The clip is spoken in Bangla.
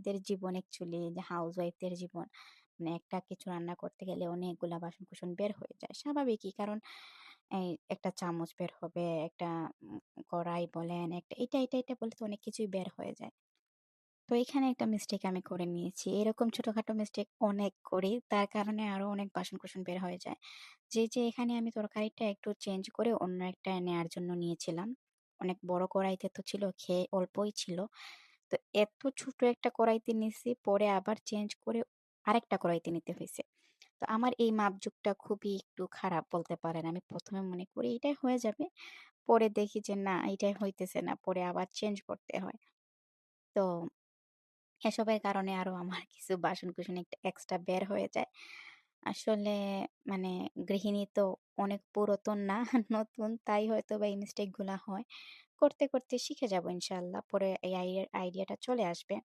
গৃহিণীদের জীবন অ্যাকচুয়ালি যে হাউসওয়াইফদের জীবন। মানে একটা কিছু রান্না করতে গেলে অনেকগুলা বাসন-কোসন বের হয়ে যায়। স্বাভাবিকই কারণ এই একটা চামচ বের হবে, একটা উম কড়াই বলেন, একটা এটা বলে তো অনেক কিছুই বের হয়ে যায়। তো এখানে একটা মিস্টেক আমি করে নিয়েছি। এরকম ছোটখাটো মিস্টেক অনেক করি। তার কারণে আরো অনেক বাসন-কোসন বের হয়ে যায়। যে এখানে আমি তরকারিটা একটু চেঞ্জ করে অন্য একটা নেয়ার জন্য নিয়েছিলাম। অনেক বড় কড়াইতে তো ছিল, খেয়ে অল্পই ছিল। তো এত ছোট একটা কড়াইতে নিছি, পরে আবার চেঞ্জ করে আরেকটা কড়াইতে নিতে হইছে। তো আমার এই মাপঝোঁকটা খুবই একটু খারাপ বলতে পারেন। আমি ১ম এ মনে করি এটাই হয়ে যাবে। পরে দেখি যে না এটাই হইতেছে না। পরে আবার চেঞ্জ করতে হয়। তো এসবের কারণে আরো আমার কিছু বাসন-কোসন একটু এক্সট্রা বের হয়ে যায়। আসলে মানে গৃহিণী তো অনেক পুরাতন না, নতুন তাই হয়তোবা এই মিস্টেক গুলা হয়। করতে শিখে যাবো ইনশাআল্লাহ। পরে এই আইডিয়াটা চলে আসবে।